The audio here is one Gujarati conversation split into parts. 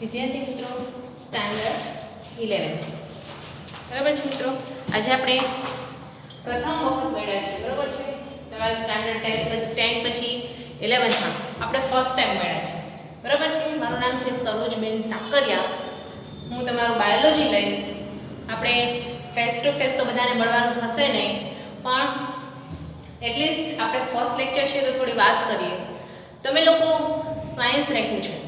વિદ્યાર્થી મિત્રો સ્ટાન્ડર્ડ 11 બરાબર છે મિત્રો આજે આપણે પ્રથમ વખત મળ્યા છે બરાબર છે તમારા સ્ટાન્ડર્ડ 10 પછી 11 માં આપણે ફર્સ્ટ ટાઈમ મળ્યા છે બરાબર છે મારું નામ છે સરોજબેન સાકરિયા હું તમારું બાયોલોજી લઈશ આપણે ફેસ ટુ ફેસ તો બધાને મળવાનું થશે નહીં પણ એટલીસ્ટ આપણે ફર્સ્ટ લેક્ચર છે તો થોડી વાત કરીએ તમે લોકો સાયન્સ રાખ્યું છે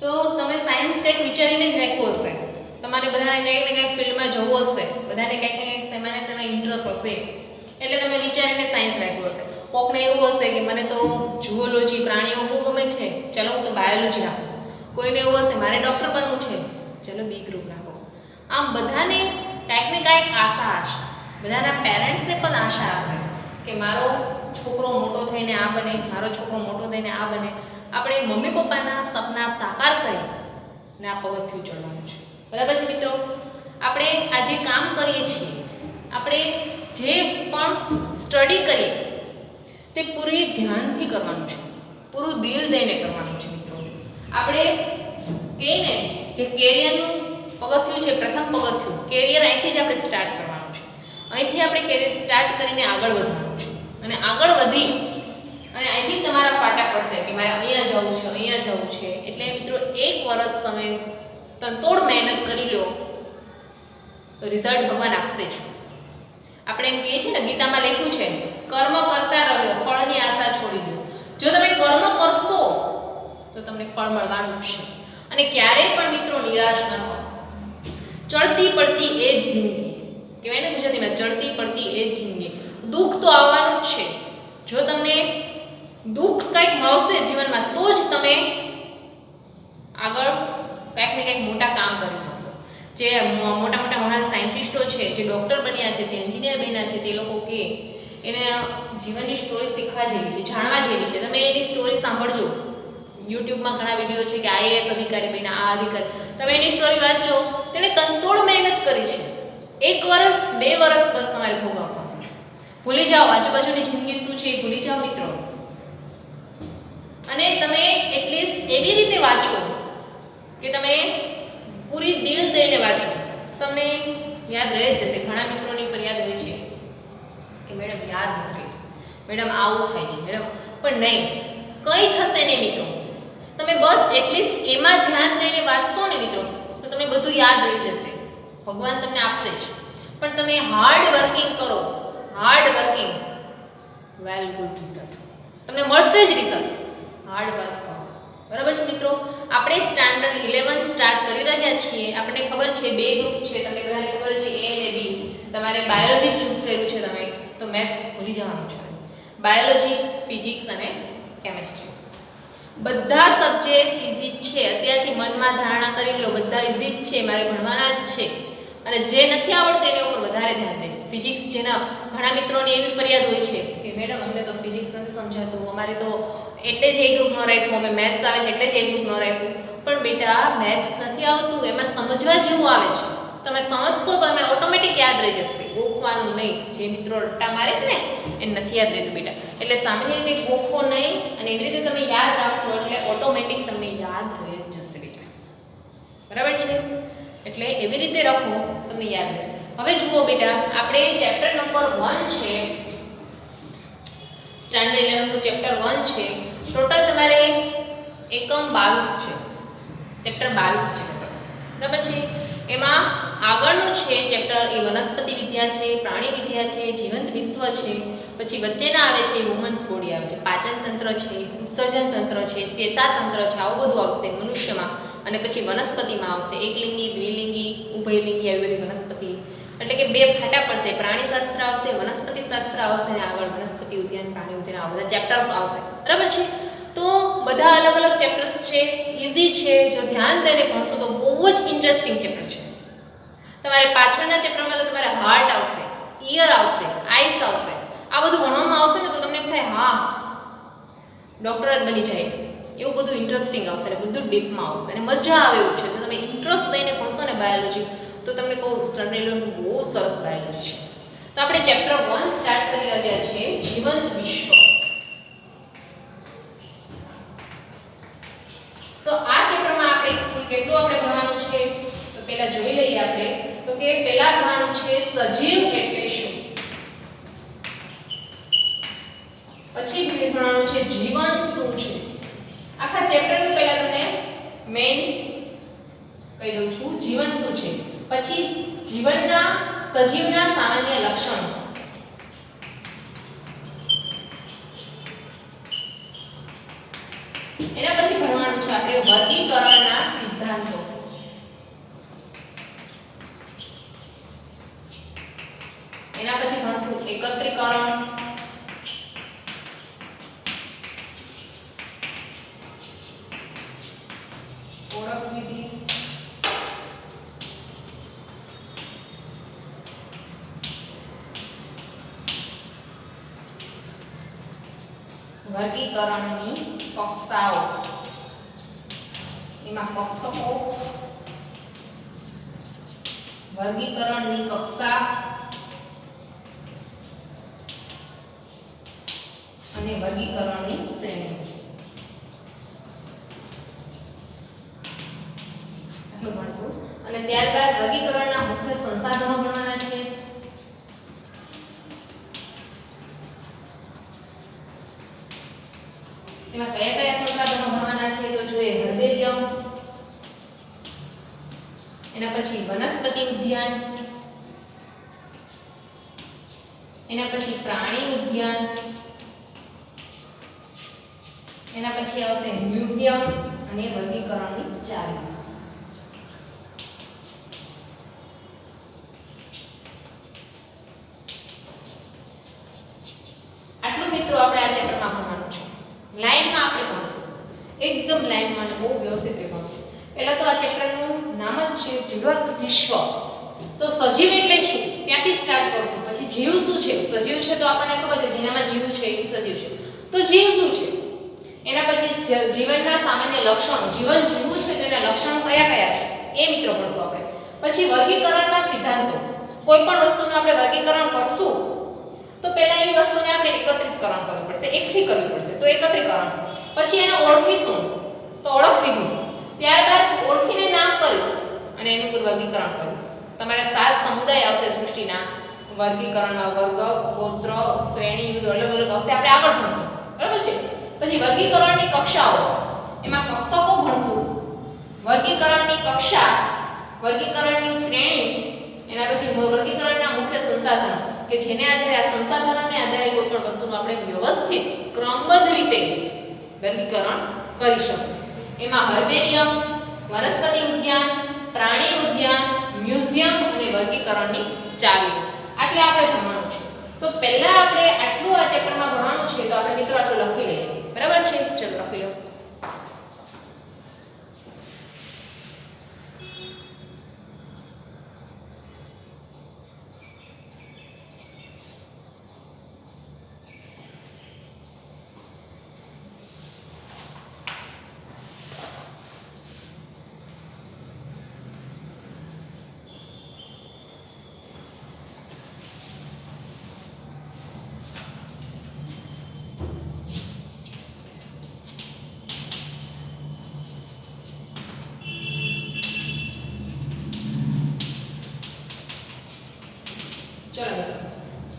તો તમે સાયન્સ કંઈક વિચારીને જ રાખ્યું હશે તમારે બધાને કંઈક ને કંઈક ફિલ્ડમાં જવું હશે બધાને કંઈક ને કંઈક શેમાં ઇન્ટરેસ્ટ હશે એટલે તમે વિચારીને સાયન્સ રાખ્યું હશે કોકને એવું હશે કે મને તો ઝૂઓલોજી પ્રાણીઓ બહુ ગમે છે ચલો હું તો બાયોલોજી રાખું કોઈને એવું હશે મારે ડૉક્ટર બનવું છે ચલો બી ગ્રુપ રાખો આમ બધાને કંઈક ને કંઈક આશા હશે બધાના પેરેન્ટ્સને પણ આશા હશે કે મારો છોકરો મોટો થઈને આ બને મારો છોકરો મોટો થઈને આ બને આપણે મમ્મી પપ્પાના સપના સાકાર કરી ને આ પગથિયું ચડવાનું છે બરાબર છે મિત્રો આપણે આ જે કામ કરીએ છીએ આપણે જે પણ સ્ટડી કરીએ તે પૂરી ધ્યાનથી કરવાનું છે પૂરું દિલ દઈને કરવાનું છે મિત્રો આપણે કહીને જે કેરિયરનું પગથિયું છે પ્રથમ પગથિયું કેરિયર અહીંથી જ આપણે સ્ટાર્ટ કરવાનું છે અહીંથી આપણે કેરિયર સ્ટાર્ટ કરીને આગળ વધવાનું છે અને આગળ વધી અને અહીંથી તમારા ફાટા પડશે કે મારે અહીંયા જવું છે એટલે મિત્રો 1 વર્ષ તમે તનતોડ મહેનત કરી લો તો રિઝલ્ટ ભગવાન આપશે જ આપણે એમ કહીએ છીએ ને ગીતામાં લખ્યું છે કર્મ કરતા રહો ફળની આશા છોડી દો જો તમે કર્મ કરશો તો તમને ફળ મળવાનું જ છે અને ક્યારેય પણ મિત્રો નિરાશ ન થાઓ ચડતી પડતી એ જ જિંદગી કહેવાય ને ગુજરાતીમાં ચડતી પડતી એ જ જિંદગી દુઃખ તો આવવાનું જ છે જો તમને દુઃખ કંઈક મળશે જીવનમાં તો જ તમે આગળ કંઈક ને કંઈક મોટા કામ કરી શકશો જે મોટા મોટા મહાન સાયન્ટિસ્ટો છે જે ડૉક્ટર બન્યા છે જે એન્જિનિયર બન્યા છે તે લોકો કે એને જીવનની સ્ટોરી શીખવા જેવી છે જાણવા જેવી છે તમે એની સ્ટોરી સાંભળજો યુટ્યુબમાં ઘણા વિડીયો છે કે આઈએએસ અધિકારી બન્યા આ અધિકારી તમે એની સ્ટોરી વાંચજો તેણે તનતોડ મહેનત કરી છે 1 વર્ષ 2 વર્ષ બસ તમારે ભોગવવાનું છે ભૂલી જાઓ આજુબાજુની જિંદગી શું છે એ ભૂલી જાઓ મિત્રો અને તમે એટલીસ્ટ એવી રીતે વાંચો કે તમે પૂરી દિલ દઈને વાંચો તમને યાદ રહે જ જશે ઘણા મિત્રોની ફરિયાદ હોય છે કે મેડમ યાદ નથી મેડમ આવું થાય છે મેડમ પણ નહીં કંઈ થશે નહીં મિત્રો તમે બસ એટલીસ્ટ એમાં ધ્યાન દઈને વાંચશો ને મિત્રો તો તમને બધું યાદ રહી જશે ભગવાન તમને આપશે જ પણ તમે હાર્ડ વર્કિંગ કરો હાર્ડ વર્કિંગ વેલ ગુડ રિઝલ્ટ તમને મળશે જ રિઝલ્ટ હાર્ડ વર્ક કરો બરાબર છે મિત્રો આપણે સ્ટાન્ડર્ડ 11 સ્ટાર્ટ કરી રહ્યા છીએ આપણને ખબર છે 2 ગ્રુપ છે તમને બધાને ખબર છે A અને B તમારે બાયોલોજી ચૂઝ કર્યું છે તમે તો મેથ્સ ભૂલી જવાનું છે બાયોલોજી ફિઝિક્સ અને કેમેસ્ટ્રી બધા સબ્જેક્ટ ઈઝી જ છે અત્યારથી મનમાં ધારણા કરી લો બધા ઈઝી જ છે મારે ભણવાના જ છે અને જે નથી આવડતું એના ઉપર વધારે ધ્યાન દઈશ ફિઝિક્સ જેના ઘણા મિત્રોની એવી ફરિયાદ હોય છે કે મેડમ અમને તો ફિઝિક્સ નથી સમજાતું અમારે તો એટલે જ એ ગ્રુપ ન રાખ્યું અમે મેથ્સ આવે છે એટલે જ એ ગ્રુપ ન રાખ્યું પણ બેટા મેથ્સ નથી આવતું એમાં સમજવા જેવું આવે છે તમે સમજશો તો તમે ઓટોમેટિક યાદ રહી જશે ગોખવાનું નહીં જે મિત્રો રટ્ટા મારે ને એ નથી યાદ રહેતું બેટા એટલે સામાન્ય રીતે ગોખો નહીં અને એવી રીતે તમે યાદ રાખશો એટલે ઓટોમેટિક તમને યાદ રહી જશે બેટા બરાબર છે એટલે એવી રીતે રાખો તમને યાદ રહેશે હવે જુઓ બેટા આપણે ચેપ્ટર નંબર 1 છે સ્ટાન્ડર્ડ 11 નું ચેપ્ટર 1 છે ટોટલ તમારે એકમ 22 છે ચેપ્ટર 22 છે બરાબર છે એમાં આગળનું છે ચેપ્ટર એ વનસ્પતિ વિદ્યા છે પ્રાણી વિદ્યા છે જીવંત વિશ્વ છે પછી વચ્ચેના આવે છે વુમન્સ બોડી આવે છે પાચન તંત્ર છે ઉત્સર્જન તંત્ર છે ચેતા તંત્ર છે આવું બધું આવશે મનુષ્યમાં અને પછી વનસ્પતિમાં આવશે એકલિંગી દ્વિલિંગી ઉભયલિંગી આવી બધી વનસ્પતિ એટલે કે 2 ફાટા પડશે પ્રાણીશાસ્ત્ર આવશે વનસ્પતિ શાસ્ત્ર આવશે અને આગળ વનસ્પતિ ઉદ્યાન પ્રાણી ઉદ્યાન આવા બધા ચેપ્ટર્સ આવશે બરાબર છે તો બધા અલગ અલગ ચેપ્ટર્સ છે ઈઝી છે જો ધ્યાન દઈને ભણશો તો બહુ જ ઇન્ટરેસ્ટિંગ ચેપ્ટર છે તમારે પાછળના ચેપ્ટરમાં તો તમારે હાર્ટ આવશે ઈયર આવશે આઈસ આવશે આ બધું ભણવામાં આવશે ને તો તમને એમ થાય હા ડૉક્ટર જ બની જાય એવું બધું ઇન્ટરેસ્ટિંગ આવશે અને બધું ડીપમાં આવશે અને મજા આવે એવું છે જો તમે ઇન્ટરેસ્ટ દઈને ભણશો ને બાયોલોજી તો તમને કહું સ્ટાન્ડર્ડ બહુ સરસ બાયોલોજી છે તો આપણે ચેપ્ટર 1 સ્ટાર્ટ કરી રહ્યા છીએ જીવંત વિશ્વ તો આ ચેપ્ટરમાં આપણે સજીવ એટલે શું. પછી ભણવાનું છે જીવન શું છે. આખા ચેપ્ટરનું પહેલા તમને મેઇન કહી દઉં છું જીવન શું છે. પછી જીવનના સજીવના સામાન્ય લક્ષણો. એના પછી ભણવાનું છે આપણે વર્ગીકરણના સિદ્ધાંતો. એના પછી ભણશું એકત્રીકરણ, ઓળખ વિધિ, વર્ગીકરણની કક્ષાઓ. એમાં કક્ષકો, વર્ગીકરણની કક્ષા અને વર્ગીકરણની શ્રેણી. આટલું ભણશું. અને ત્યારબાદ વર્ગીકરણના મુખ્ય સંસાધનો ભણવાના છે. એમાં કયા કયા સંસાધનો ભણવાના છે તો જોઈએ હર્બેરિયમ, એના પછી વનસ્પતિ ઉદ્યાન, એના પછી પ્રાણી ઉદ્યાન, એના પછી આવશે મ્યુઝિયમ અને વર્ગીકરણની ચાવી. આટલું મિત્રો આપણે આ ચેપ્ટરમાં ભણવાનું છે. લાઈનમાં આપણે ભણશું એકદમ લાઈનમાં અને બહુ વ્યવસ્થિત રીતે ભણશું. પહેલા તો આ ચેપ્ટરનું નામ જ છે જીવંત વિશ્વ. તો સજીવ એટલે શું ત્યાંથી સ્ટાર્ટ કરશું. પછી જીવ શું છે. સજીવ છે તો આપણને ખબર છે જેનામાં જીવ છે એ સજીવ છે. તો જીવ શું છે. એના પછી જીવનના સામાન્ય લક્ષણો. જીવન જીવવું છે તેના લક્ષણો કયા કયા છે એ મિત્રો ભણશું આપણે. પછી વર્ગીકરણના સિદ્ધાંતો. કોઈ પણ વસ્તુનું આપણે વર્ગીકરણ કરશું તો પહેલા એ વસ્તુને આપણે એકત્રિતકરણ કરવું પડશે, એકઠી કરવી પડશે તો એકત્રીકરણ. પછી એને ઓળખીશું તો ઓળખ વિધિ. ત્યારબાદ ઓળખીને નામ કરીશ અને એનું પર વર્ગીકરણ કરીશ. તમારે 7 સમુદાય આવશે સૃષ્ટિના વર્ગીકરણમાં. વર્ગ, ગોત્ર, શ્રેણી, યુદ્ધ અલગ અલગ આવશે. આપણે આગળ ભણશું બરાબર છે. પછી વર્ગીકરણની કક્ષાઓ. એમાં કક્ષકો ભણશું, વર્ગીકરણની કક્ષા, વર્ગીકરણની શ્રેણી, એના પછી વર્ગીકરણના મુખ્ય સંસાધનો કે જેને આધારે આ સંસાધનોને આધારે કોઈ પણ વસ્તુનું આપણે વ્યવસ્થિત ક્રમબદ્ધ રીતે વર્ગીકરણ કરી શકશું. એમાં હર્બેરિયમ, વનસ્પતિ ઉદ્યાન, પ્રાણી ઉદ્યાન, મ્યુઝિયમ અને વર્ગીકરણની ચાવી. આટલે આપણે ભણવાનું છે. તો પહેલા આપણે આટલું આ ચેપ્ટરમાં ભણવાનું છે તો આપણે મિત્રો આટલું લખી લઈએ. બરાબર છે. ચલો લખી લો.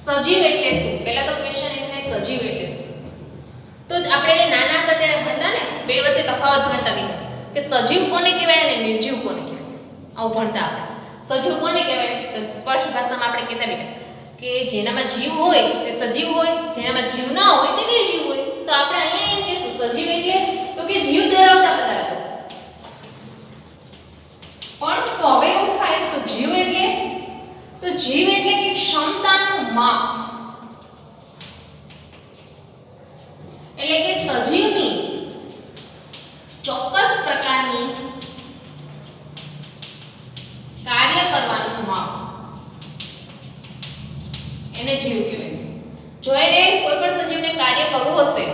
સજીવ એટલે શું. પહેલા તો ક્વેશ્ચન એમ થાય સજીવ એટલે શું. તો આપણે નાના હતા ત્યારે ભણતા ને બે વચ્ચે તફાવત ભણતા મિત્રો કે સજીવ કોને કહેવાય અને નિર્જીવ કોને કહેવાય. આવું ભણતા આપણે. સજીવ કોને કહેવાય તો સ્પર્શ ભાષામાં આપણે કહેતા બેટા કે જેનામાં જીવ હોય તે સજીવ હોય, જેનામાં જીવ ન હોય તે નિર્જીવ હોય. તો આપણે અહીંયા એમ કહેશું સજીવ એટલે તો કે જીવ ધરાવતા પદાર્થો. પણ તો હવે એવું થાય તો જીવ એટલે કે ક્ષમતાનું માપ. એટલે કે સજીવની ચોક્કસ પ્રકારની કાર્ય કરવાનું માપ એને જીવ કહેવાય. જો એને કોઈ પણ સજીવને કાર્ય કરવું હશે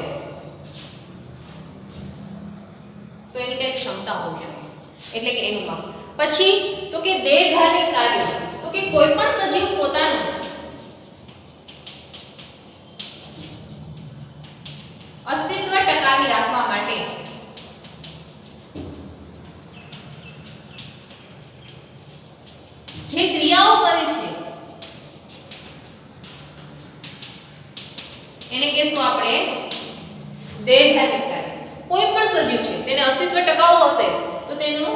તો એની કઈ ક્ષમતા હોવી જોઈએ એટલે કે એનું માપ. પછી તો કે દેહધારી કાર્ય તો કે કોઈ પણ સજીવ પોતાનું અસ્તિત્વ ટકાવી રાખવા માટે જે ક્રિયાઓ કરે છે એને કહેશું આપણે દેહધાર્મિક કાર્ય. કોઈ પણ સજીવ છે તેને અસ્તિત્વ ટકાવવું હશે તો તેનું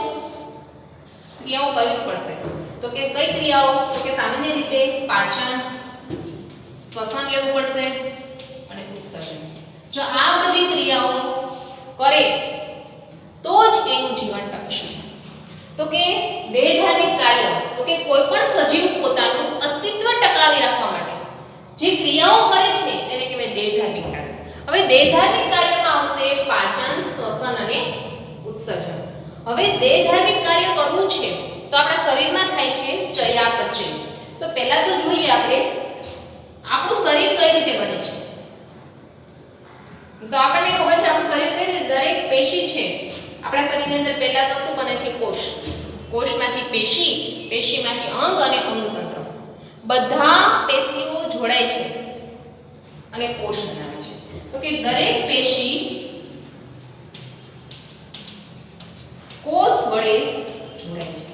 ક્રિયાઓ કરવી પડશે. તો કે કઈ ક્રિયાઓ? તો કે સામાન્ય રીતે પાચન, શ્વસન લેવું પડશે અને ઉત્સર્જન. જો આ બધી ક્રિયાઓ કરે તો જ એનું જીવન ટકશે. તો કે દેહધાર્મિક કાર્ય, તો કે કોઈ પણ સજીવ પોતાનું અસ્તિત્વ ટકાવી રાખવા માટે જે ક્રિયાઓ કરે છે તેને કહેવાય દેહધાર્મિક કાર્ય. હવે દેહધાર્મિક કાર્યમાં આવશે પાચન, શ્વસન અને ઉત્સર્જન. હવે દેહધાર્મિક કાર્ય કરવું છે તો આપણા શરીરમાં થાય છે ચયાપચય. તો પહેલા તો જોઈએ આપણે આપણું શરીર કઈ રીતે બને છે. તો આપણને ખબર છે આપણું શરીર કઈ રીતે, દરેક પેશી છે આપણા શરીરની અંદર. પહેલા તો શું બને છે? કોષ. કોષમાંથી પેશી, પેશીમાંથી અંગ અને અંગતંત્ર. બધા પેશીઓ જોડાય છે અને કોષ બનાવે છે. તો કે દરેક પેશી કોષ વડે જોડાય છે.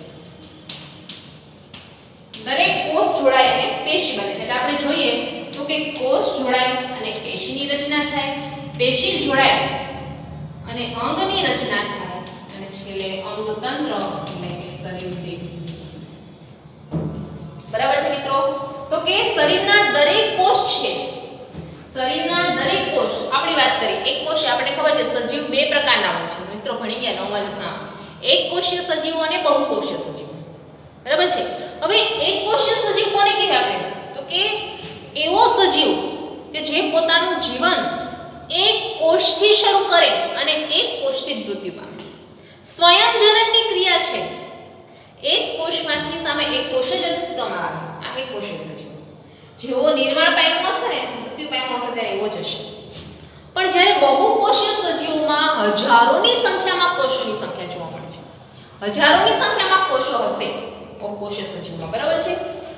દરેક કોષ જોડાય અને પેશી બને છે. એટલે આપણે જોઈએ તો કે કોષ જોડાય અને પેશીની રચના થાય, પેશી જોડાય અને અંગની રચના થાય અને છેલ્લે અંગતંત્ર એટલે કે શરીર દેહ. બરાબર છે મિત્રો? તો કે શરીરના દરેક કોષ છે, શરીરના દરેક કોષ આપણી વાત કરી. એક કોષ આપણે ખબર છે સજીવ બે પ્રકારના હોય છે મિત્રો, ભણી ગયા 9મા દસમામાં. એક કોષીય સજીવો અને બહુકોષીય સજીવો. બરાબર છે? હવે એક કોષીય સજીવ કોને કહેવાય આપણે? તો કે એવો સજીવ કે જે પોતાનું જીવન એક કોષથી શરૂ કરે અને એક કોષથી જ મૃત્યુ પામે. સ્વયંજનનની ક્રિયા છે. એક કોષમાંથી સામે એક કોષ જ અસ્તિત્વમાં આવે. આ એક કોષીય સજીવ. જેવો નિર્માણ પામ્યો હશે ને, મૃત્યુ પામ્યો હશે ત્યારે એવો જ હશે. પણ જ્યારે બહુકોષીય સજીવોમાં હજારોની સંખ્યામાં કોષોની સંખ્યા જોવા મળે છે. હજારોની સંખ્યામાં કોષો હશે બહુકોષીય સજીવોમાં. બરાબર છે?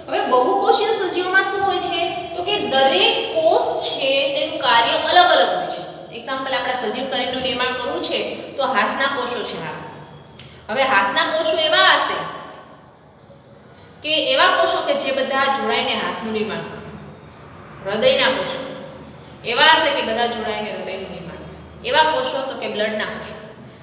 હવે બહુકોષીય સજીવોમાં શું હોય છે? તો કે દરેક કોષ છે તેનું કાર્ય અલગ અલગ હોય છે. એક્ઝામ્પલ, આપણા સજીવ શરીરનું નિર્માણ કરવું છે તો હાથના કોષો છે આ. હવે હાથના કોષો એવા હશે કે એવા કોષો કે જે બધા જોડાઈને હાથનું નિર્માણ કરશે. હૃદયના કોષો એવા હશે કે બધા જોડાઈને હૃદયનું નિર્માણ કરશે. એવા કોષો તો કે બ્લડના કોષો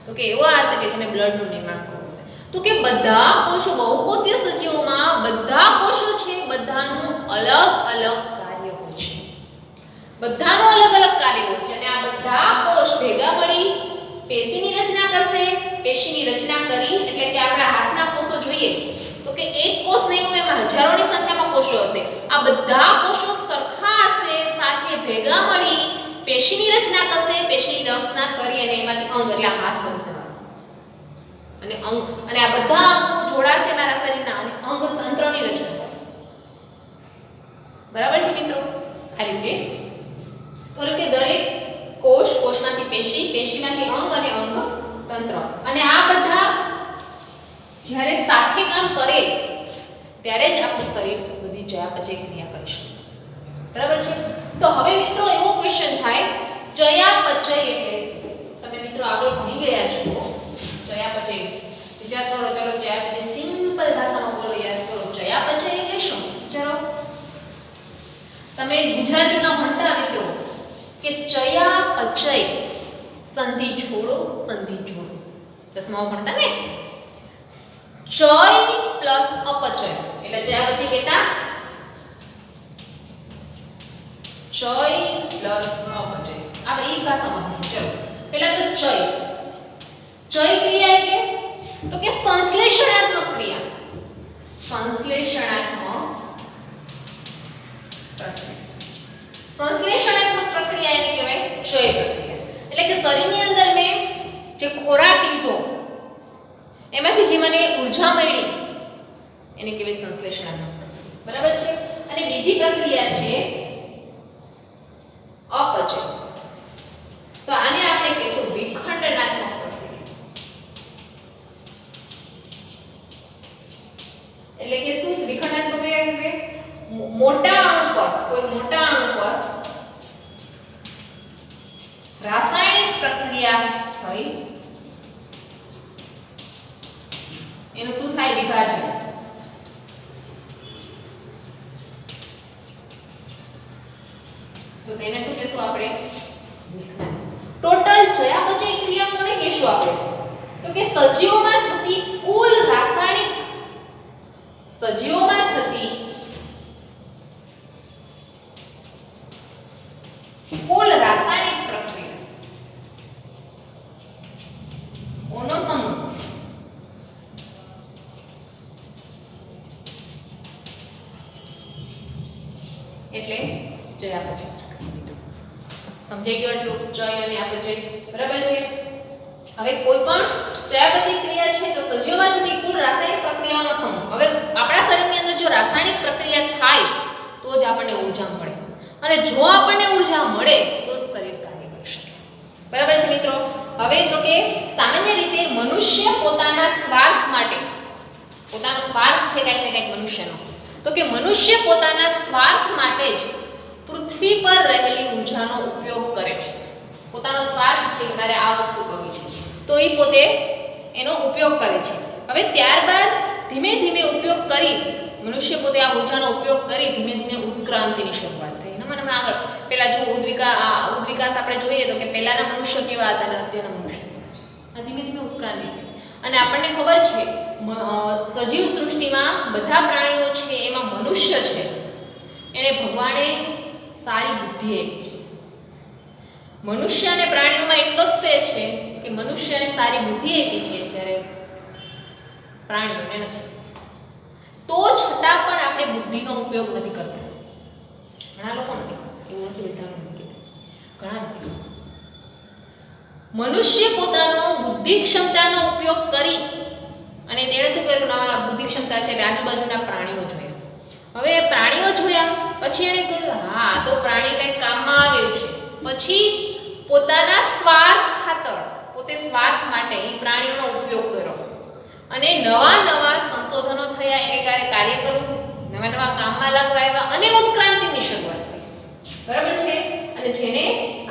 તો કે એવા હશે કે જેને બ્લડનું નિર્માણ કરવું હશે. તો કે બધા કોષો, બહુકોષીય સજીવોમાં બધા કોષો છે, બધાનું અલગ અલગ કાર્ય હોય છે. બધાનું અલગ અલગ કાર્ય હોય છે અને આ બધા કોષ ભેગા મળી પેશીની રચના કરશે. પેશીની રચના કરી એટલે કે આપણા હાથના કોષો જોઈએ તો કે એક કોષ નહીં હોય, એમાં હજારોની સંખ્યામાં કોષો હશે. આ બધા કોષો સરખા હશે, સાથે ભેગા મળી પેશીની રચના કરશે. પેશીની રચના કરી અને એમાંથી અંગ એટલે હાથ બનશે અને અંગ, અને આ બધા અંગો જોડાશે મારા શરીરના અને અંગ તંત્રની રચના થશે. બરાબર છે મિત્રો? આ રીતે તો કે દરેક કોષ, કોષમાંથી પેશી, પેશીમાંથી અંગ અને અંગ તંત્ર, અને આ બધા જ્યારે સાથે કામ કરે ત્યારે જ આપણું શરીર બધી ચયાપચય ક્રિયા કરી શકે. બરાબર છે? તો હવે મિત્રો એવો ક્વેશ્ચન થાય, ચયાપચય એટલે શું? તમે મિત્રો આગળ ભણી ગયા છો ચયાપચય. વિચાર કરો, ચલો ચયાપચય સિમ્પલ ભાષામાં બોલો, યાદ કરો. ચયાપચય એટલે શું? ચલો તમે ગુજરાતીમાં ભણતા મિત્રો કે ચયાપચય સંધિ છોડો, સંધિ જોડો. દસમામાં ભણતા ને? ચય પ્લસ અપચય એટલે ચયાપચય કહેતા ચય પ્લસ અપચય. આપણે એ ભાષામાં ભણીએ. ચલો પહેલા તો ચય. ચય ક્રિયા એટલે તો કે સંશ્લેષણાત્મક ક્રિયા. સંશ્લેષણાત્મક પ્રક્રિયા. સંશ્લેષણાત્મક પ્રક્રિયા એને કહેવાય ચય પ્રક્રિયા. એટલે કે શરીરની અંદર મેં જે ખોરાક લીધો એમાંથી જે મને ઊર્જા મળી એને કહેવાય સંશ્લેષણાત્મક પ્રક્રિયા. બરાબર છે? અને બીજી પ્રક્રિયા છે અપચય. તો આને આપણે કહીશું વિખંડનાત્મક પ્રક્રિયા. એટલે કે શું વિખંડનાત્મક પ્રક્રિયા એટલે મોટા અણુ પર, કોઈ મોટા અણુ પર રાસાયણિક પ્રક્રિયા થઈ એનું શું થાય? વિભાજન. તો તેને શું કહેશું આપણે? વિજ્ઞાન. ટોટલ ચયાપચય ક્રિયા કોને કહેશું આપણે? તો કે સજીવોમાં થતી કુલ રાસાયણિક સજીવોમાં થતી કુલ રાસાયણિક પ્રક્રિયા ઓનો સમૂહ એટલે ચયાપચય. સમજાઈ ગયું એટલું? ચય અને આપચય બરાબર છે. હવે કોઈ પણ ચયાપચય ક્રિયા છે તો સજીવોમાં થતી કુલ રાસાયણિક પ્રક્રિયાઓનો સમૂહ. હવે આપણા શરીરની અંદર જો રાસાયણિક પ્રક્રિયા થાય તો જ આપણને ઊર્જા મળે, અને જો આપણને ઊર્જા મળે તો જ શરીર કાર્ય કરી શકે. બરાબર છે મિત્રો? હવે તો કે સામાન્ય રીતે મનુષ્ય પોતાના સ્વાર્થ માટે, પોતાનો સ્વાર્થ છે કંઈક ને કંઈક મનુષ્યનો, તો કે મનુષ્ય પોતાના સ્વાર્થ માટે જ પૃથ્વી પર રહેલી ઊર્જાનો ઉપયોગ કરે છે. પોતાનો સ્વાર્થ છે, મારે આ વસ્તુ કરવી છે તો એ પોતે એનો ઉપયોગ કરે છે. હવે ત્યારબાદ ધીમે ધીમે ઉપયોગ કરી મનુષ્ય પોતે આ ઊર્જાનો ઉપયોગ કરી ધીમે ધીમે ઉત્ક્રાંતિની શરૂઆત થઈ. મને આગળ પહેલા જો ઉદ્વિકાસ આપણે જોઈએ તો કે પહેલાના મનુષ્ય કેવા હતા અને અત્યારના મનુષ્ય કેવા છે. આ ધીમે ધીમે ઉત્ક્રાંતિ થઈ. અને આપણને ખબર છે સજીવ સૃષ્ટિમાં બધા પ્રાણીઓ છે એમાં મનુષ્ય છે એને ભગવાને સારી બુદ્ધિ આપી છે. મનુષ્ય અને પ્રાણીઓમાં એટલો જ ફેર છે કે મનુષ્યને સારી બુદ્ધિ આપી છે જ્યારે પ્રાણીઓને નથી. તો છતાં પણ આપણે બુદ્ધિનો ઉપયોગ નથી કરતા. ઘણા લોકો નથી, એવું નથી બધાનું નથી, ઘણા નથી. મનુષ્ય પોતાનો બુદ્ધિ ક્ષમતાનો ઉપયોગ કરી અને તેણે શું કર્યું? ના બુદ્ધિ ક્ષમતા છે આજુબાજુના પ્રાણીઓ જોયા. હવે પ્રાણીઓ જોયા પછી એણે કહ્યું હા આ તો પ્રાણી કંઈક કામમાં આવ્યું છે. પછી પોતાના સ્વાર્થ ખાતર, પોતે સ્વાર્થ માટે એ પ્રાણીઓનો ઉપયોગ કર્યો અને નવા નવા સંશોધનો થયા, એને કાર્ય કરવું, નવા નવા કામમાં લાગવા આવ્યા અને ઉત્ક્રાંતિની શરૂઆત થઈ. બરાબર છે? અને જેને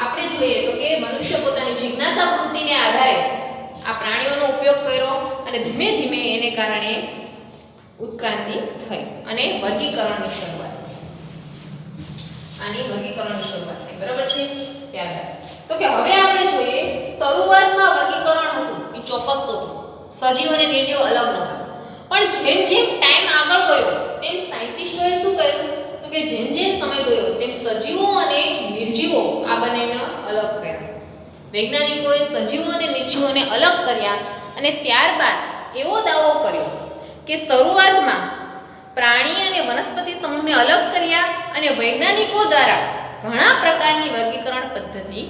આપણે જોઈએ તો કે મનુષ્ય પોતાની જિજ્ઞાસા વૃત્તિને આધારે આ પ્રાણીઓનો ઉપયોગ કર્યો અને ધીમે ધીમે એને કારણે ઉત્ક્રાંતિ થઈ અને વર્ગીકરણની શરૂઆત. આની વર્ગીકરણની શરૂઆત થઈ. બરાબર છે? ત્યારબાદ તો કે હવે આપણે જોઈએ શરૂઆતમાં વર્ગીકરણ હતું એ ચોક્કસ હતું, સજીવ અને નિર્જીવ અલગ નહોતા. પણ જેમ જેમ ટાઈમ આગળ ગયો તેમ સાયન્ટિસ્ટોએ શું કર્યું તો કે જેમ જેમ સમય ગયો તેમ સજીવો અને નિર્જીવો આ બંનેને અલગ કર્યા. વૈજ્ઞાનિકોએ સજીવો અને નિર્જીવોને અલગ કર્યા અને ત્યારબાદ એવો દાવો કર્યો કે શરૂઆતમાં પ્રાણી અને વનસ્પતિ સમૂહને અલગ કર્યા અને વૈજ્ઞાનિકો દ્વારા ઘણા પ્રકારની વર્ગીકરણ પદ્ધતિ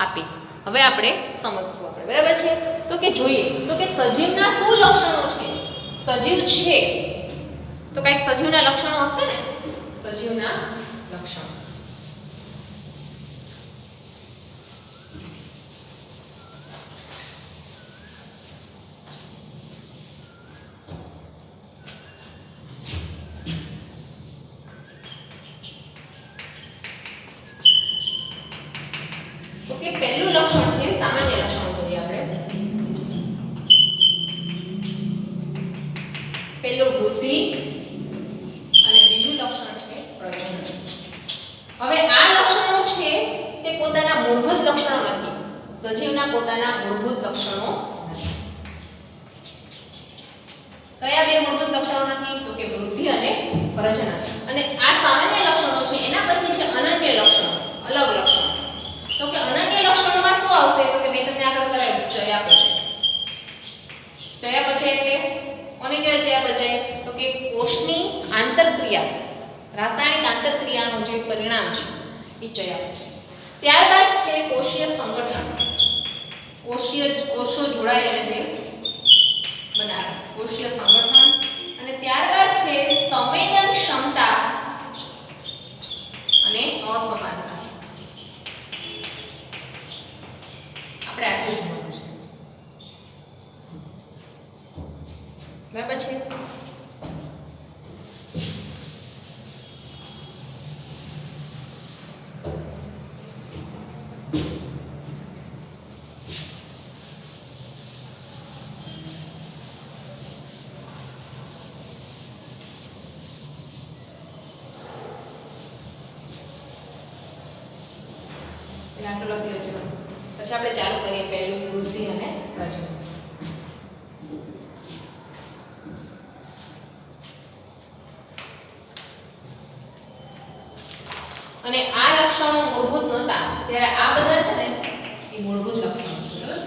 આપી. હવે આપણે સમજશું આપણે. બરાબર છે? તો કે જોઈએ તો કે સજીવના શું લક્ષણો છે? સજીવ છે તો કંઈક સજીવના લક્ષણો હશે ને? સજીવના લક્ષણો તો કે પહેલું લક્ષણ છે સામાન્ય લક્ષણ જોઈએ આપણે. પહેલું બુદ્ધિ અને બીજું લક્ષણ છે પ્રજનન. હવે આ લક્ષણો છે તે પોતાના મૂળભૂત લક્ષણો નથી. સજીવના પોતાના મૂળભૂત લક્ષણો નથી. કયા બે મૂળભૂત લક્ષણો નથી? તો કે વૃદ્ધિ અને પ્રજનન. અને આ સામાન્ય લક્ષણો છે. એના પછી છે અનન્ય લક્ષણો, અલગ લક્ષણો. તો કે અનન્ય લક્ષણોમાં શું આવશે? તો કે મેં તમને આગળ કરાવ્યું ચયાપચય. ચયાપચય એટલે કોને કહેવાય ચયાપચય? તો કે કોષની આંતરક્રિયા, રાસાયણિક આંતરક્રિયાનું જે પરિણામ છે એ ચયાપચય. ત્યારબાદ છે કોષીય સંગઠન. કોષો જોડાય અને જે બનાવે કોષીય સંગઠન. અને ત્યારબાદ છે સંવેદન ક્ષમતા અને અસમાનતા. આપણે આટલું જ જોવાનું છે. બરાબર છે? આટલું લખી લેજો. પછી આપણે ચાલુ કરીએ પહેલું વૃદ્ધિ અને પ્રજનન. અને આ લક્ષણો મૂળભૂત નહોતા, જ્યારે આ બધા છે ને એ મૂળભૂત લક્ષણો છે. બરાબર?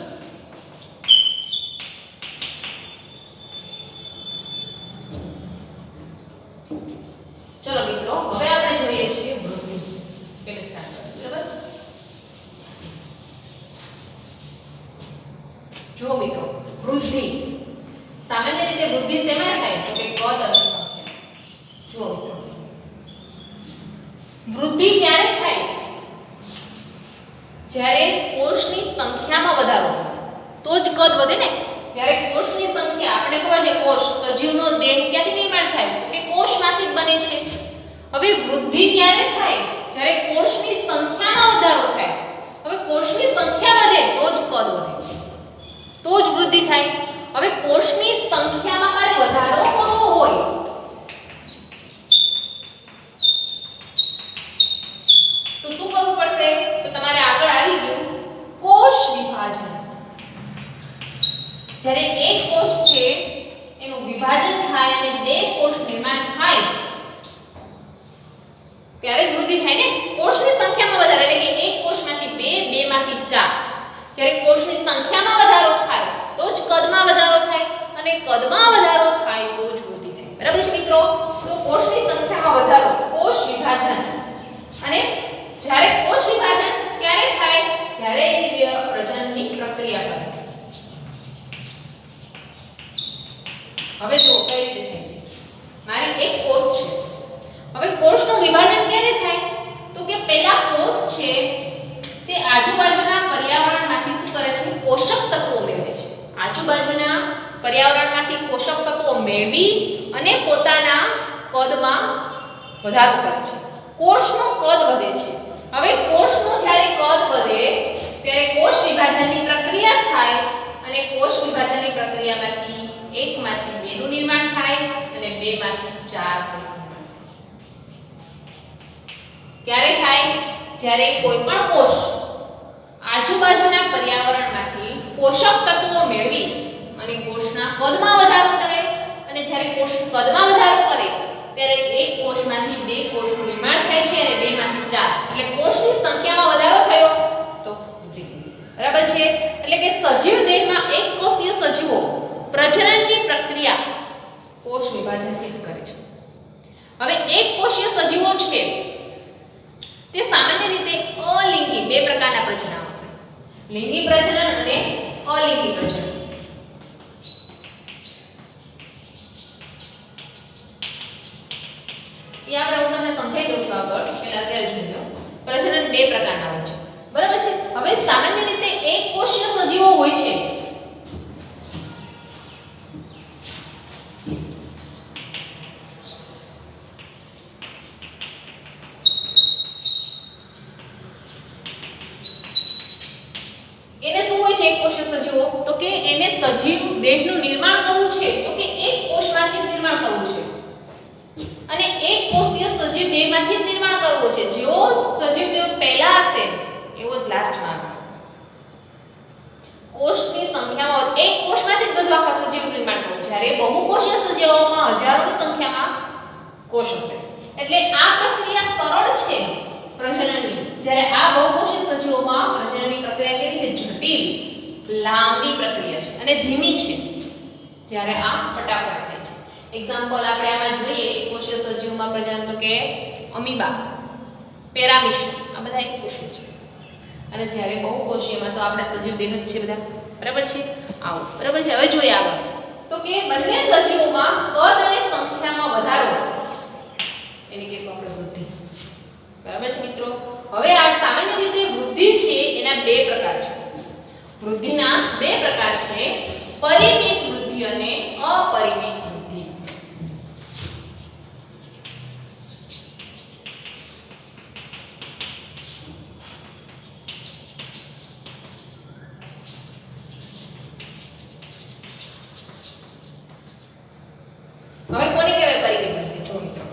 ચલો મિત્રો, હવે આપણે જોઈએ છીએ વૃદ્ધિ. પેલું સ્થાન પર. બરાબર? જો મિત્રો, વૃદ્ધિ સામાન્ય રીતે વૃદ્ધિ શેમાં થાય તો કે કદ અને સંખ્યા. જો મિત્રો, વૃદ્ધિ ક્યારે થાય? જ્યારે કોષની સંખ્યામાં વધારો થાય તો જ કદ વધે ને. જ્યારે કોષની સંખ્યા, આપણે ખબર છે કોષ સજીવનો દેહ ક્યાંથી નિર્માણ થાય તો કે કોષમાંથી જ બને છે. હવે વૃદ્ધિ ક્યારે થાય? જ્યારે કોષની સંખ્યામાં વધારો થાય. હવે કોષની સંખ્યા વધે તો જ કદ વધે, તો જ વૃદ્ધિ થાય. હવે કોષની સંખ્યામાં મારે વધારો કરવો હોય તો શું કરવું પડશે? તો તમારે આગળ આવી ગયું કોષ વિભાજન. જ્યારે એક કોષ છે એનું વિભાજન થાય અને બે કોષ નિર્માણ થાય ત્યારે જ વૃદ્ધિ થાય ને. કોષની સંખ્યામાં વધારો એટલે કે એક કોષમાંથી બે, બે માંથી ચાર. જ્યારે કોષની સંખ્યામાં વધારો થાય તો જ કદમાં વધારો થાય અને કદમાં વધારો થાય તો જ વૃદ્ધિ થાય. બરાબર છે મિત્રો? તો કોષની સંખ્યામાં વધારો, કોષ વિભાજન. અને જ્યારે કોષ વિભાજન ક્યારે થાય? જ્યારે પ્રજનનની પ્રક્રિયા કરે. હવે જો કઈ રીતે થાય છે. મારી એક કોષ છે. હવે કોષનું વિભાજન ક્યારે થાય તો કે પહેલા કોષ છે તે આજુબાજુના પર્યાવરણમાંથી શું કરે છે? પોષક તત્વો મેળવે છે. આજુબાજુના પર્યાવરણમાંથી પોષક તત્વો મેળવી અને પોતાના કદમાં વધારો કરે છે. કોષનું કદ વધે છે. હવે કોષનું જ્યારે કદ વધે ત્યારે કોષ વિભાજનની પ્રક્રિયા થાય અને કોષ વિભાજનની પ્રક્રિયામાંથી એકમાંથી બેનું નિર્માણ થાય અને બેમાંથી ચાર કોષનું નિર્માણ થાય. ક્યારે થાય? જ્યારે કોઈ પણ કોષ આજુબાજુના પર્યાવરણમાંથી પોષક તત્વો મેળવી અને કોષના કદમાં વધારો કરે અને જ્યારે કોષ કદમાં વધારો કરે ત્યારે એક કોષમાંથી બે કોષનું નિર્માણ થાય છે અને બેમાંથી ચાર. એટલે કોષની સંખ્યામાં વધારો થયો તો વૃદ્ધિ. બરાબર છે? એટલે કે સજીવ દેહમાં એક કોષીય સજીવો પ્રજનનની પ્રક્રિયા કોષ વિભાજનથી કરે છે. હવે એક કોષીય સજીવો છે તે સામાન્ય રીતે અલિંગી બે પ્રકારના પ્રજનન હશે. લિંગી પ્રજનન અને અલિંગી પ્રજનન. એ આપણે હું તમને સમજાવી દઉં છું આગળ, પહેલા અત્યારે જોઈ લો. પ્રજનન બે પ્રકારના હોય છે. બરાબર છે? હવે સામાન્ય રીતે એક કોષીય સજીવો હોય છે. એને શું હોય છે એક કોષીય સજીવો? તો કે એને સજીવ દેહનું નિર્માણ કરવું છે તો કે એક કોષમાંથી નિર્માણ કરવું છે અને એક કોષીય સજીવ દેહમાંથી નિર્માણ કરવું છે. જેવો સજીવ દેહ પહેલા હશે એવો જ લાસ્ટમાં હશે. કોષની સંખ્યામાં એક કોષમાંથી જ બધું આખા સજીવનું નિર્માણ કરવું. જ્યારે બહુકોષીય સજીવોમાં હજારોની સંખ્યામાં કોષ હશે. એટલે આ પ્રક્રિયા સરળ છે પ્રજનનની. જ્યારે આ બહુકોષીય સજીવોમાં પ્રજનનની પ્રક્રિયા કેવી છે? જટિલ, લાંબી પ્રક્રિયા છે અને ધીમી છે. જ્યારે આ ફટાફટ થાય છે. એક્ઝામ્પલ આપણે આમાં જોઈએ એક કોષીય સજીવમાં પ્રજનન તો કે અમીબા, પેરામીશ, આ બધા એક કોષીય છે. અને જ્યારે બહુકોષીયમાં તો આપણા સજીવ દેહ જ છે બધા. બરાબર છે? આવો. બરાબર છે? હવે જોઈએ આગળ તો કે બંને સજીવોમાં કદ અને સંખ્યામાં વધારો એની કેસ આપણે વૃદ્ધિ. બરાબર છે મિત્રો? હવે આ સામાન્ય રીતે વૃદ્ધિ છે એના બે પ્રકાર છે. વૃદ્ધિના બે પ્રકાર છે, પરિમિત વૃદ્ધિ અને અપરિમિત વૃદ્ધિ. હવે કોને કહેવાય પરિમિત વૃદ્ધિ? જો મિત્રો,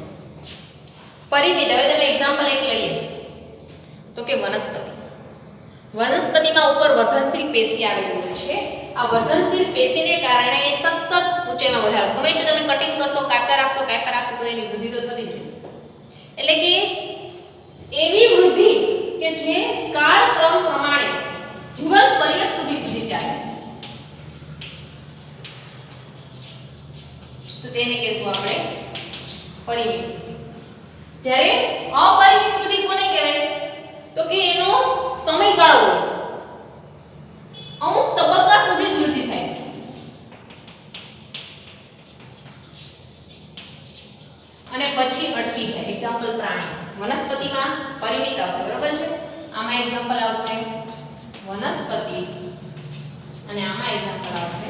પરિમિત, હવે તમે એક્ઝામ્પલ એક લઈએ તો કે વનસ્પતિ. વનસ્પતિમાં ઉપર વર્ધનશીલ પેશી આવેલી હોય છે. આ વર્ધનશીલ પેશીને કારણે સતત ઊંચાઈમાં વધારો, ગમે તે તમે કટિંગ કરશો, કાપતા રાખશો તો એની વૃદ્ધિ તો થતી જ રહેશે. એટલે કે એવી વૃદ્ધિ કે જે કાળક્રમ પ્રમાણે જીવન પર્યંત સુધી વૃદ્ધિ ચાલે, તો તેને કહેશું આપણે પરિમિત વૃદ્ધિ. જ્યારે અપરિમિત વૃદ્ધિ કોને કહેવાય? તો કે એનો સમયગાળો અમુક તબક્કા સુધી જ વૃદ્ધિ થાય અને પછી અટકી જાય. એક્ઝામ્પલ પ્રાણી. વનસ્પતિમાં પરિમિત આવશે, બરોબર છે. આમાં એક્ઝામ્પલ આવશે વનસ્પતિ અને આમાં એક્ઝામ્પલ આવશે,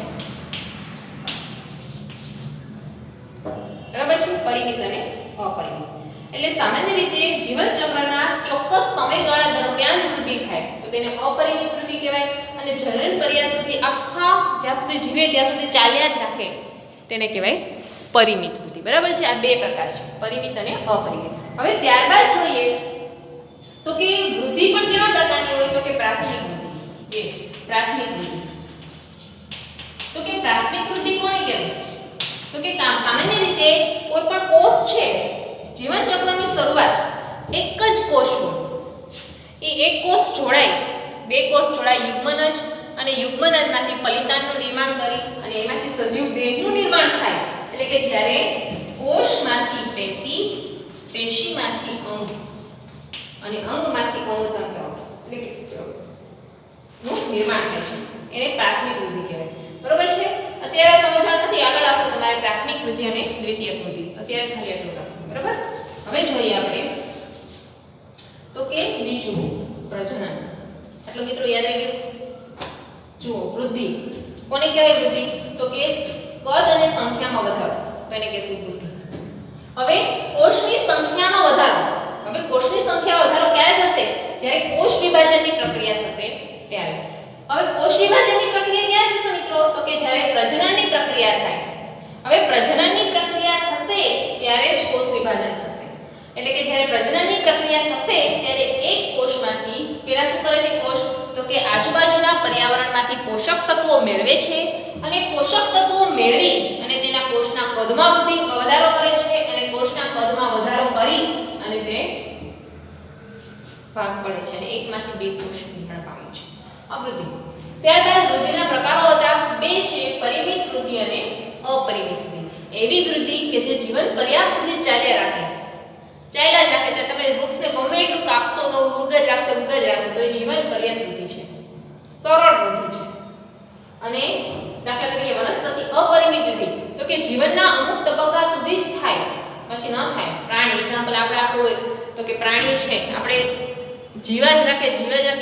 બરાબર છે, પરિમિત અને અપરિમિત. એટલે સામાન્ય રીતે જીવન ચક્રના ચોક્કસ સમયગાળા દરમિયાન વૃદ્ધિ થાય તો તેને અપરિમિત વૃદ્ધિ કહેવાય, અને જનન પર્યાય સુધી આખા જ્યાં સુધી જીવે ત્યાં સુધી ચાલ્યા જ રાખે તેને કહેવાય પરિમિત વૃદ્ધિ. બરાબર છે. આ બે પ્રકાર છે, પરિમિત અને અપરિમિત. હવે ત્યારબાદ જોઈએ તો કે વૃદ્ધિ પણ કેવા પ્રકારની હોય? તો કે પ્રાથમિક વૃદ્ધિ. પ્રાથમિક વૃદ્ધિ. તો કે પ્રાથમિક વૃદ્ધિ કોને કહેવાય? તો કે સામાન્ય રીતે કોઈ પણ કોષ છે, જીવન ચક્રની શરૂઆત એક જ કોષ હોય, એ એક કોષ જોડાય, બે કોષ જોડાય યુગ્મનજ, અને યુગ્મનજમાંથી ફલિતાંડનું નિર્માણ કરી અને એમાંથી સજીવ દેહનું નિર્માણ થાય. એટલે કે જ્યારે કોષમાંથી પેશી, પેશીમાંથી અંગ અને અંગમાંથી અંગતંત્ર એટલે કે નું નિર્માણ થાય છે, એને પ્રાથમિક વૃદ્ધિ કહેવાય. બરોબર છે. અત્યારે સમજવાનું નથી, આગળ આવશે તમારે પ્રાથમિક વૃદ્ધિ અને દ્વિતીયક વૃદ્ધિ. અત્યારે ખાલી આટલું રાખશે, બરાબર. હવે જોઈએ આપણે તો કે બીજું પ્રજનન. આટલું મિત્રો યાદ રાખજો. જુઓ, વૃદ્ધિ કોને કહેવાય? વૃદ્ધિ તો કે કદ અને સંખ્યામાં વધારો, તો એને કહેશું વૃદ્ધિ. હવે કોષની સંખ્યામાં વધારો. હવે કોષની સંખ્યામાં વધારો ક્યારે થશે? જ્યારે કોષ વિભાજનની પ્રક્રિયા થશે ત્યારે. હવે કોષ વિભાજનની પ્રક્રિયા ક્યારે થશે મિત્રો? તો કે જ્યારે પ્રજનનની પ્રક્રિયા થાય. હવે પ્રજનનની પ્રક્રિયા થશે ત્યારે જ કોષ વિભાજન થશે. એટલે કે જ્યારે પ્રજનનની પ્રક્રિયા થશે ત્યારે એક કોષમાંથી પેલા શું કરે છે કોષ? તો કે આજુબાજુના પર્યાવરણમાંથી પોષક તત્વો મેળવે છે, અને પોષક તત્વો મેળવી અને તેના કોષના કદમાં વધારો કરે છે, અને કોષના કદમાં વધારો કરી અને તે ભાગ પડે છે અને એકમાંથી બે કોષ નિર્માણ પામે છે. આ વૃદ્ધિ. ત્યારબાદ વૃદ્ધિના પ્રકારો હતા બે છે, પરિમિત વૃદ્ધિ અને અપરિમિત વૃદ્ધિ. એવી વૃદ્ધિ કે જે જીવન પર્યાય સુધી ચાલ્યા રાખે, ચાલ્યા જ રાખે છે. તમે વૃક્ષને ગમે એટલું કાપશો તો ઉગ જ રાખશે, તો એ જીવન પર્યાય વૃદ્ધિ છે, સરળ વૃદ્ધિ છે. અને દાખલા તરીકે વનસ્પતિ અપરિમિત વૃદ્ધિ, તો કે જીવનના અમુક તબક્કા સુધી જ થાય, પછી ન થાય. પ્રાણી એક્ઝામ્પલ આપણે આપવું હોય તો કે પ્રાણી છે, આપણે જીવા જ રાખે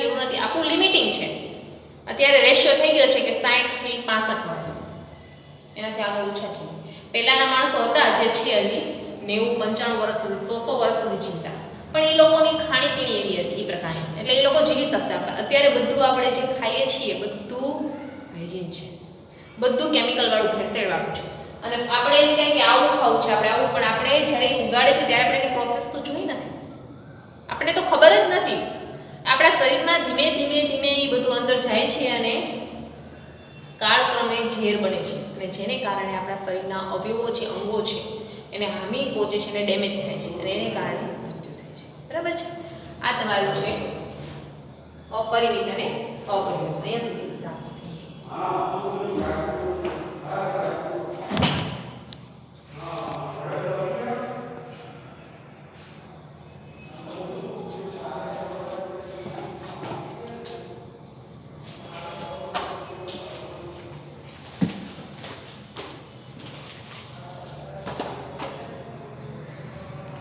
એવું નથી, આખું લિમિટિંગ છે. અત્યારે રેશિયો થઈ ગયો છે કે 60 થી 65 વર્ષ, એનાથી આગળ ઓછા છે. પહેલાના માણસો હતા જે છે હજી 90 95 વર્ષ સુધી 100 વર્ષ સુધી જીવતા, પણ એ લોકોની ખાણીપીણી એવી હતી એ પ્રકારની, એટલે એ લોકો જીવી શકતા. અત્યારે બધું આપણે જે ખાઈએ છીએ બધું હાઇજીન છે, બધું કેમિકલ વાળું, ભેળસેળ વાળું છે. અને આપણે એમ કહે કે આવું ખાવું છે આપણે આવું, પણ આપણે જ્યારે ઉગાડે છે ત્યારે આપણે એની પ્રોસેસ તો જોઈ નથી, આપણને તો ખબર જ નથી. આપણા શરીરમાં ધીમે ધીમે એ બધું અંદર જાય છે અને કાળક્રમે ઝેર બને છે, અને જેને કારણે આપણા શરીરના અવયવો છે, અંગો છે, એને હાનિ પહોંચે છે અને ડેમેજ થાય છે, અને એને કારણે મૃત્યુ થાય છે. બરાબર છે. આ તમારું છે અપરિમિત અને અપરિમિત. અહીંયા સુધી